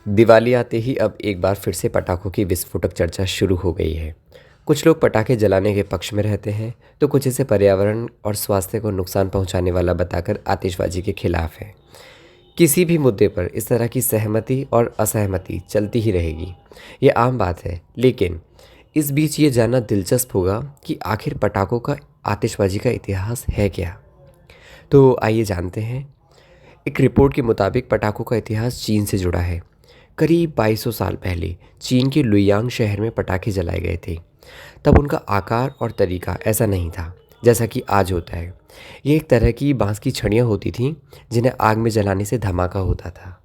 दिवाली आते ही अब एक बार फिर से पटाखों की विस्फोटक चर्चा शुरू हो गई है। कुछ लोग पटाखे जलाने के पक्ष में रहते हैं, तो कुछ इसे पर्यावरण और स्वास्थ्य को नुकसान पहुंचाने वाला बताकर आतिशबाजी के खिलाफ हैं। किसी भी मुद्दे पर इस तरह की सहमति और असहमति चलती ही रहेगी, ये आम बात है। लेकिन इस बीच ये जानना दिलचस्प होगा कि आखिर पटाखों का आतिशबाजी का इतिहास है क्या। तो आइए जानते हैं। एक रिपोर्ट के मुताबिक पटाखों का इतिहास चीन से जुड़ा है। करीब 2200 साल पहले चीन के लुयांग शहर में पटाखे जलाए गए थे। तब उनका आकार और तरीका ऐसा नहीं था जैसा कि आज होता है। ये एक तरह की बांस की छड़ियाँ होती थीं, जिन्हें आग में जलाने से धमाका होता था।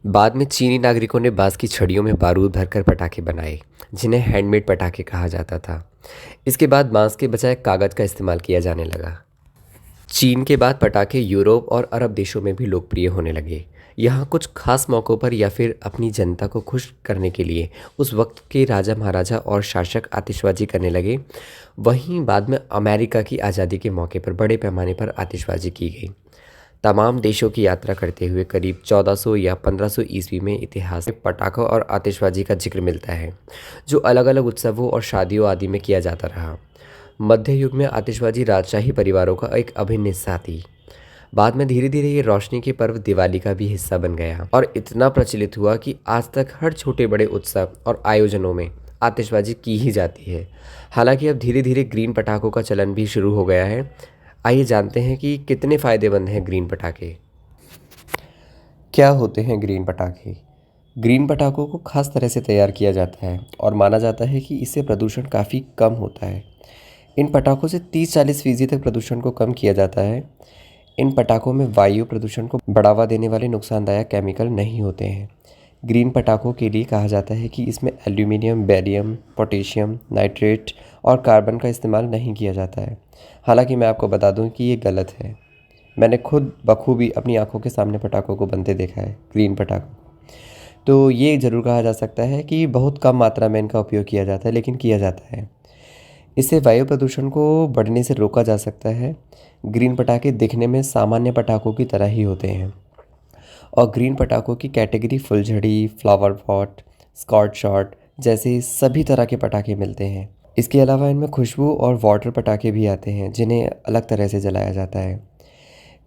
बाद में चीनी नागरिकों ने बांस की छड़ियों में बारूद भरकर पटाखे बनाए, जिन्हें हैंडमेड पटाखे कहा जाता था। इसके बाद बांस के बजाय कागज़ का इस्तेमाल किया जाने लगा। चीन के बाद पटाखे यूरोप और अरब देशों में भी लोकप्रिय होने लगे। यहाँ कुछ खास मौक़ों पर या फिर अपनी जनता को खुश करने के लिए उस वक्त के राजा महाराजा और शासक आतिशबाजी करने लगे। वहीं बाद में अमेरिका की आज़ादी के मौके पर बड़े पैमाने पर आतिशबाजी की गई। तमाम देशों की यात्रा करते हुए करीब 1400 या 1500 ईस्वी में इतिहास में पटाखों और आतिशबाजी का जिक्र मिलता है, जो अलग अलग उत्सवों और शादियों आदि में किया जाता रहा। मध्य युग में आतिशबाजी राजशाही परिवारों का एक अभिन्न हिस्सा थी। बाद में धीरे धीरे ये रोशनी के पर्व दिवाली का भी हिस्सा बन गया और इतना प्रचलित हुआ कि आज तक हर छोटे बड़े उत्सव और आयोजनों में आतिशबाजी की ही जाती है। हालांकि अब धीरे धीरे ग्रीन पटाखों का चलन भी शुरू हो गया है। आइए जानते हैं कि कितने फ़ायदेमंद हैं ग्रीन पटाखे। क्या होते हैं ग्रीन पटाखे? ग्रीन पटाखों को खास तरह से तैयार किया जाता है और माना जाता है कि इससे प्रदूषण काफ़ी कम होता है। इन पटाखों से 30-40% तक प्रदूषण को कम किया जाता है। इन पटाखों में वायु प्रदूषण को बढ़ावा देने वाले नुकसानदायक केमिकल नहीं होते हैं। ग्रीन पटाखों के लिए कहा जाता है कि इसमें एल्यूमिनियम, बेरियम, पोटेशियम, नाइट्रेट और कार्बन का इस्तेमाल नहीं किया जाता है। हालांकि मैं आपको बता दूं कि ये गलत है। मैंने खुद बखूबी अपनी आंखों के सामने पटाखों को बनते देखा है, ग्रीन पटाखों। तो ये ज़रूर कहा जा सकता है कि बहुत कम मात्रा में इनका उपयोग किया जाता है, लेकिन किया जाता है। इससे वायु प्रदूषण को बढ़ने से रोका जा सकता है। ग्रीन पटाखे दिखने में सामान्य पटाखों की तरह ही होते हैं और ग्रीन पटाखों की कैटेगरी फुलझड़ी, फ्लावर पॉट, स्कॉट शॉट जैसे सभी तरह के पटाखे मिलते हैं। इसके अलावा इनमें खुशबू और वाटर पटाखे भी आते हैं, जिन्हें अलग तरह से जलाया जाता है।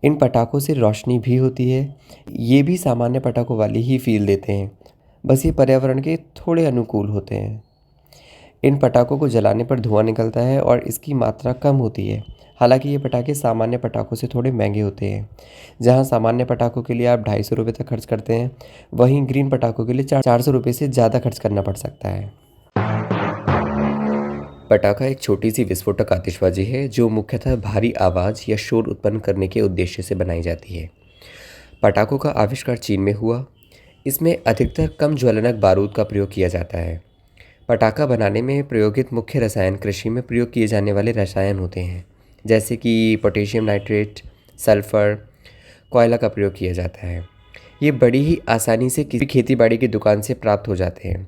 इन पटाखों से रोशनी भी होती है। ये भी सामान्य पटाखों वाली ही फील देते हैं, बस ये पर्यावरण के थोड़े अनुकूल होते हैं। इन पटाखों को जलाने पर धुआं निकलता है और इसकी मात्रा कम होती है। हालांकि ये पटाखे सामान्य पटाखों से थोड़े महंगे होते हैं। जहां सामान्य पटाखों के लिए आप 250 रुपये तक खर्च करते हैं, वहीं ग्रीन पटाखों के लिए 400 रुपये से ज़्यादा खर्च करना पड़ सकता है। पटाखा एक छोटी सी विस्फोटक आतिशबाजी है जो मुख्यतः भारी आवाज़ या शोर उत्पन्न करने के उद्देश्य से बनाई जाती है। पटाखों का आविष्कार चीन में हुआ। इसमें अधिकतर कम ज्वलनक बारूद का प्रयोग किया जाता है। पटाखा बनाने में प्रयोगित मुख्य रसायन कृषि में प्रयोग किए जाने वाले रसायन होते हैं, जैसे कि पोटेशियम नाइट्रेट, सल्फर, कोयला का प्रयोग किया जाता है। ये बड़ी ही आसानी से किसी खेतीबाड़ी की दुकान से प्राप्त हो जाते हैं।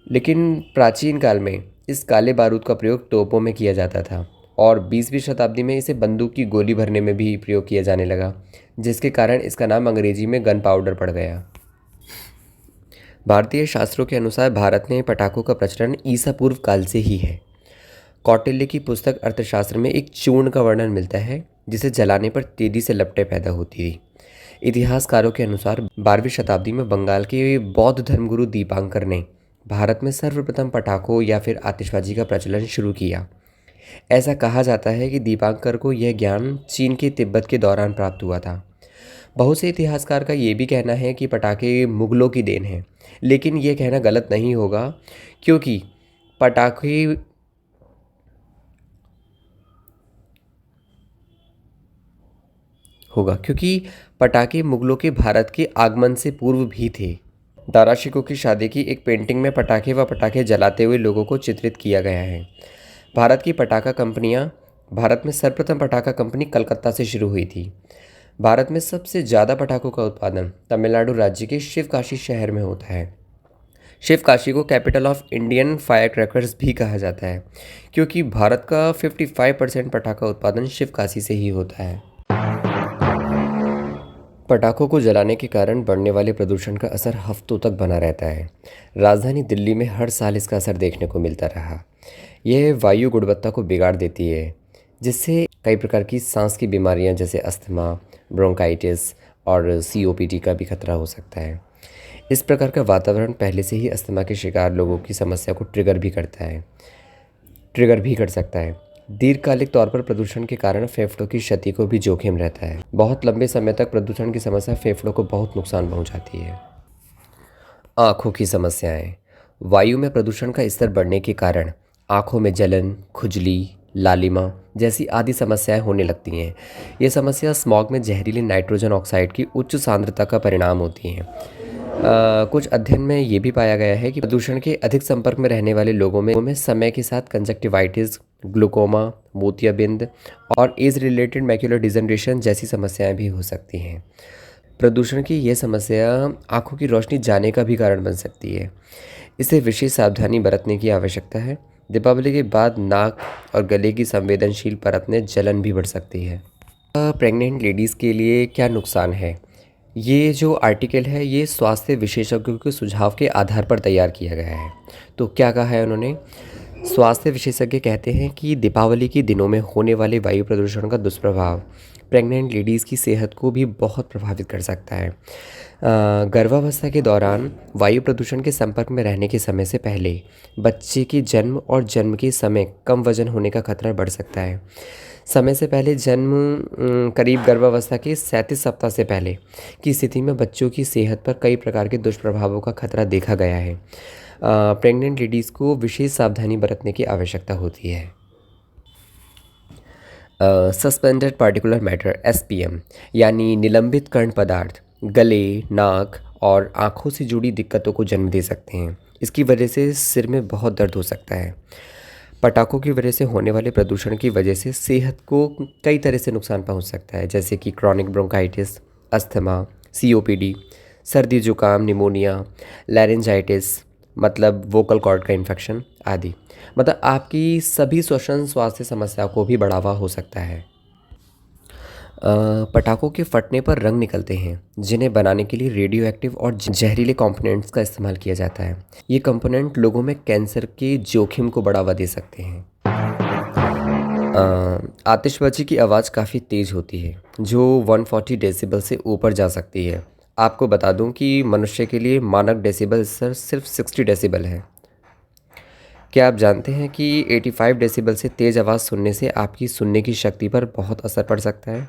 लेकिन प्राचीन काल में इस काले बारूद का प्रयोग तोपों में किया जाता था और 20वीं शताब्दी में इसे बंदूक की गोली भरने में भी प्रयोग किया जाने लगा, जिसके कारण इसका नाम अंग्रेजी में गन पाउडर पड़ गया। भारतीय शास्त्रों के अनुसार भारत में पटाखों का प्रचलन ईसा पूर्व काल से ही है। कौटिल्य की पुस्तक अर्थशास्त्र में एक चूर्ण का वर्णन मिलता है, जिसे जलाने पर तेजी से लपटें पैदा होती थी। इतिहासकारों के अनुसार 12वीं शताब्दी में बंगाल के बौद्ध धर्मगुरु दीपांकर ने भारत में सर्वप्रथम पटाखों या फिर आतिशबाजी का प्रचलन शुरू किया। ऐसा कहा जाता है कि दीपांकर को यह ज्ञान चीन के तिब्बत के दौरान प्राप्त हुआ था। बहुत से इतिहासकार का ये भी कहना है कि पटाखे मुगलों की देन है, लेकिन यह कहना गलत नहीं होगा, क्योंकि पटाखे क्योंकि पटाखे मुगलों के भारत के आगमन से पूर्व भी थे। दारा शिकोह की शादी की एक पेंटिंग में पटाखे व पटाखे जलाते हुए लोगों को चित्रित किया गया है। भारत की पटाखा कंपनियां भारत में सर्वप्रथम पटाखा कंपनी कलकत्ता से शुरू हुई थी। भारत में सबसे ज़्यादा पटाखों का उत्पादन तमिलनाडु राज्य के शिवकाशी शहर में होता है। शिवकाशी को capital of Indian fire crackers भी कहा जाता है, क्योंकि भारत का 55% पटाखा उत्पादन शिवकाशी से ही होता है। पटाखों को जलाने के कारण बढ़ने वाले प्रदूषण का असर हफ्तों तक बना रहता है। राजधानी दिल्ली में हर साल इसका असर देखने को मिलता रहा। यह वायु गुणवत्ता को बिगाड़ देती है, जिससे कई प्रकार की सांस की बीमारियां जैसे अस्थमा, ब्रोंकाइटिस और सीओपीडी का भी खतरा हो सकता है। इस प्रकार का वातावरण पहले से ही अस्थमा के शिकार लोगों की समस्या को ट्रिगर भी कर सकता है। दीर्घकालिक तौर पर प्रदूषण के कारण फेफड़ों की क्षति को भी जोखिम रहता है। बहुत लंबे समय तक प्रदूषण की समस्या फेफड़ों को बहुत नुकसान पहुंचाती है। आँखों की समस्याएं। वायु में प्रदूषण का स्तर बढ़ने के कारण आँखों में जलन, खुजली, लालिमा जैसी आदि समस्याएं होने लगती हैं। ये समस्या स्मॉग में जहरीले नाइट्रोजन ऑक्साइड की उच्च सांद्रता का परिणाम होती हैं। कुछ अध्ययन में ये भी पाया गया है कि प्रदूषण के अधिक संपर्क में रहने वाले लोगों में समय के साथ कंजक्टिवाइटिस, ग्लूकोमा, मोतियाबिंद और एज रिलेटेड मैक्यूलर डिजनरेशन जैसी समस्याएं भी हो सकती हैं। प्रदूषण की यह समस्या आंखों की रोशनी जाने का भी कारण बन सकती है। इसे विशेष सावधानी बरतने की आवश्यकता है। दीपावली के बाद नाक और गले की संवेदनशील परत में जलन भी बढ़ सकती है। प्रेग्नेंट लेडीज़ के लिए क्या नुकसान है? ये जो आर्टिकल है ये स्वास्थ्य विशेषज्ञों के सुझाव के आधार पर तैयार किया गया है। तो क्या कहा है उन्होंने? स्वास्थ्य विशेषज्ञ कहते हैं कि दीपावली के दिनों में होने वाले वायु प्रदूषण का दुष्प्रभाव प्रेग्नेंट लेडीज़ की सेहत को भी बहुत प्रभावित कर सकता है। गर्भावस्था के दौरान वायु प्रदूषण के संपर्क में रहने के समय से पहले बच्चे के जन्म और जन्म के समय कम वजन होने का खतरा बढ़ सकता है। समय से पहले जन्म करीब गर्भावस्था के 37 सप्ताह से पहले की स्थिति में बच्चों की सेहत पर कई प्रकार के दुष्प्रभावों का खतरा देखा गया है। प्रेग्नेंट लेडीज़ को विशेष सावधानी बरतने की आवश्यकता होती है। सस्पेंडेड पार्टिकुलर मैटर एसपीएम यानी निलंबित कण पदार्थ गले, नाक और आँखों से जुड़ी दिक्कतों को जन्म दे सकते हैं। इसकी वजह से सिर में बहुत दर्द हो सकता है। पटाखों की वजह से होने वाले प्रदूषण की वजह से सेहत को कई तरह से नुकसान पहुंच सकता है, जैसे कि क्रॉनिक ब्रोंकाइटिस, अस्थमा, सीओपीडी, सर्दी जुकाम, निमोनिया, लैरिंजाइटिस मतलब वोकल कॉर्ड का इन्फेक्शन आदि। मतलब आपकी सभी श्वसन स्वास्थ्य समस्या को भी बढ़ावा हो सकता है। पटाखों के फटने पर रंग निकलते हैं, जिन्हें बनाने के लिए रेडियो एक्टिव और जहरीले कंपोनेंट्स का इस्तेमाल किया जाता है। ये कंपोनेंट लोगों में कैंसर के जोखिम को बढ़ावा दे सकते हैं। आतिशबाजी की आवाज़ काफ़ी तेज़ होती है, जो 140 डेसिबल से ऊपर जा सकती है। आपको बता दूं कि मनुष्य के लिए मानक डेसिबल स्तर सिर्फ 60 डेसिबल है। क्या आप जानते हैं कि 85 डेसिबल से तेज़ आवाज़ सुनने से आपकी सुनने की शक्ति पर बहुत असर पड़ सकता है।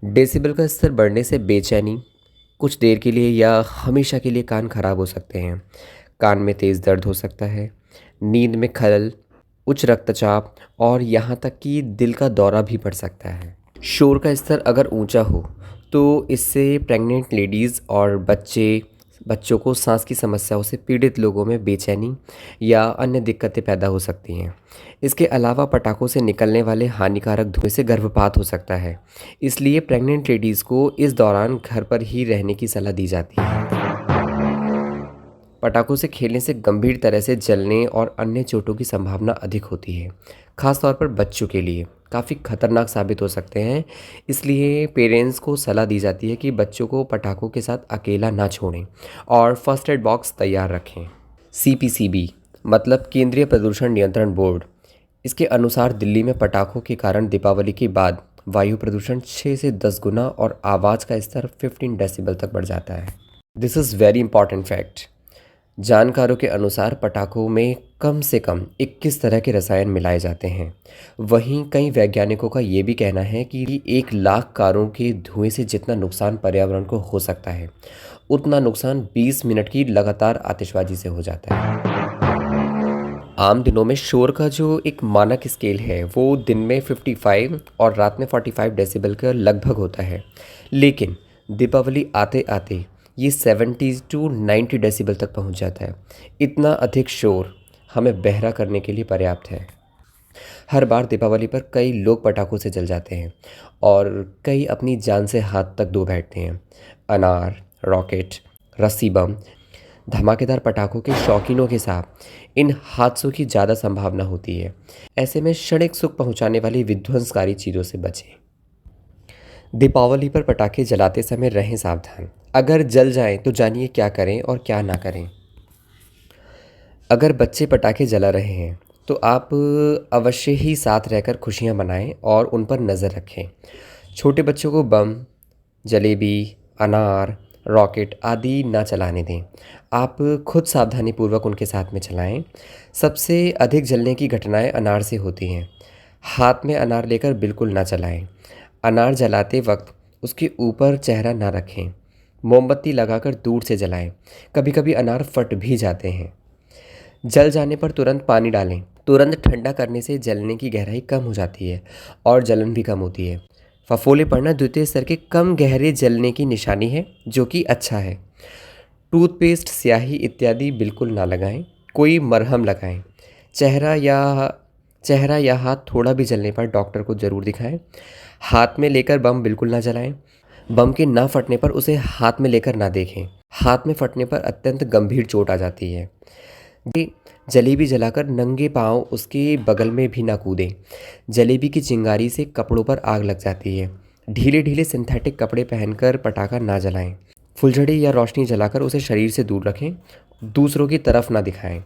डेसिबल का स्तर बढ़ने से बेचैनी, कुछ देर के लिए या हमेशा के लिए कान खराब हो सकते हैं। कान में तेज़ दर्द हो सकता है, नींद में खलल, उच्च रक्तचाप और यहाँ तक कि दिल का दौरा भी पड़ सकता है। शोर का स्तर अगर ऊंचा हो तो इससे प्रेग्नेंट लेडीज़ और बच्चों को सांस की समस्याओं से पीड़ित लोगों में बेचैनी या अन्य दिक्कतें पैदा हो सकती हैं। इसके अलावा पटाखों से निकलने वाले हानिकारक धुएं से गर्भपात हो सकता है। इसलिए प्रेग्नेंट लेडीज़ को इस दौरान घर पर ही रहने की सलाह दी जाती है। पटाखों से खेलने से गंभीर तरह से जलने और अन्य चोटों की संभावना अधिक होती है। खास तौर पर बच्चों के लिए काफ़ी खतरनाक साबित हो सकते हैं। इसलिए पेरेंट्स को सलाह दी जाती है कि बच्चों को पटाखों के साथ अकेला ना छोड़ें और फर्स्ट एड बॉक्स तैयार रखें। सीपीसीबी मतलब केंद्रीय प्रदूषण नियंत्रण बोर्ड, इसके अनुसार दिल्ली में पटाखों के कारण दीपावली के बाद वायु प्रदूषण 6 से 10 गुना और आवाज़ का स्तर 15 डेसिबल तक बढ़ जाता है। This is very important fact. जानकारों के अनुसार पटाखों में कम से कम 21 तरह के रसायन मिलाए जाते हैं। वहीं कई वैज्ञानिकों का ये भी कहना है कि 1 लाख कारों के धुएं से जितना नुकसान पर्यावरण को हो सकता है, उतना नुकसान 20 मिनट की लगातार आतिशबाजी से हो जाता है। आम दिनों में शोर का जो एक मानक स्केल है वो दिन में 55 और रात में 45 डेसिबल का लगभग होता है, लेकिन दीपावली आते आते ये 70 टू 90 डेसिबल तक पहुंच जाता है। इतना अधिक शोर हमें बहरा करने के लिए पर्याप्त है। हर बार दीपावली पर कई लोग पटाखों से जल जाते हैं और कई अपनी जान से हाथ तक धो बैठते हैं। अनार, रॉकेट, रस्सी बम, धमाकेदार पटाखों के शौकीनों के साथ इन हादसों की ज़्यादा संभावना होती है। ऐसे में क्षणिक सुख पहुंचाने वाली विध्वंसकारी चीज़ों से बचें। दीपावली पर पटाखे जलाते समय रहें सावधान। अगर जल जाएं तो जानिए क्या करें और क्या ना करें। अगर बच्चे पटाखे जला रहे हैं तो आप अवश्य ही साथ रहकर खुशियां मनाएं और उन पर नज़र रखें। छोटे बच्चों को बम, जलेबी, अनार, रॉकेट आदि ना चलाने दें। आप खुद सावधानीपूर्वक उनके साथ में चलाएं। सबसे अधिक जलने की घटनाएं अनार से होती हैं। हाथ में अनार लेकर बिल्कुल ना चलाएं। अनार जलाते वक्त उसके ऊपर चेहरा ना रखें। मोमबत्ती लगाकर दूर से जलाएं। कभी कभी अनार फट भी जाते हैं। जल जाने पर तुरंत पानी डालें। तुरंत ठंडा करने से जलने की गहराई कम हो जाती है और जलन भी कम होती है। फफोले पड़ना द्वितीय स्तर के कम गहरे जलने की निशानी है, जो कि अच्छा है। टूथपेस्ट, स्याही इत्यादि बिल्कुल ना लगाएं। कोई मरहम लगाएं। चेहरा या चेहरा या हाथ थोड़ा भी जलने पर डॉक्टर को ज़रूर दिखाएं। हाथ में लेकर बम बिल्कुल ना जलाएं। बम के ना फटने पर उसे हाथ में लेकर ना देखें। हाथ में फटने पर अत्यंत गंभीर चोट आ जाती है। जलेबी जलाकर नंगे पांव उसके बगल में भी ना कूदें। जलेबी की चिंगारी से कपड़ों पर आग लग जाती है। ढीले ढीले सिंथेटिक कपड़े पहनकर पटाखा ना जलाएं। फुलझड़ी या रोशनी जलाकर उसे शरीर से दूर रखें। दूसरों की तरफ ना दिखाएं।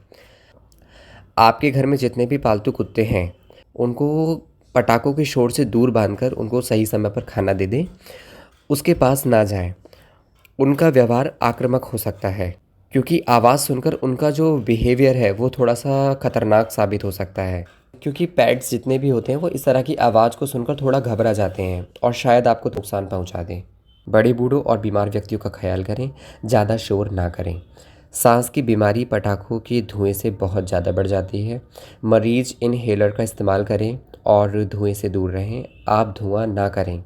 आपके घर में जितने भी पालतू कुत्ते हैं उनको पटाखों के शोर से दूर बांधकर उनको सही समय पर खाना दे दें। उसके पास ना जाएं। उनका व्यवहार आक्रामक हो सकता है, क्योंकि आवाज़ सुनकर उनका जो बिहेवियर है वो थोड़ा सा खतरनाक साबित हो सकता है। क्योंकि पेट्स जितने भी होते हैं वो इस तरह की आवाज़ को सुनकर थोड़ा घबरा जाते हैं और शायद आपको नुकसान पहुंचा दें। बड़े बूढ़ों और बीमार व्यक्तियों का ख्याल करें। ज़्यादा शोर ना करें। सांस की बीमारी पटाखों के धुएं से बहुत ज़्यादा बढ़ जाती है। मरीज इनहेलर का इस्तेमाल करें और धुएं से दूर रहें। आप धुआं ना करें।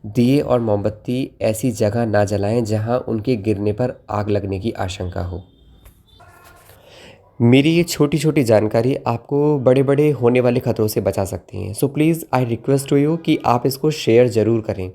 दिए और मोमबत्ती ऐसी जगह ना जलाएं जहां उनके गिरने पर आग लगने की आशंका हो। मेरी ये छोटी छोटी जानकारी आपको बड़े बड़े होने वाले खतरों से बचा सकती हैं। So please I request to you कि आप इसको शेयर ज़रूर करें।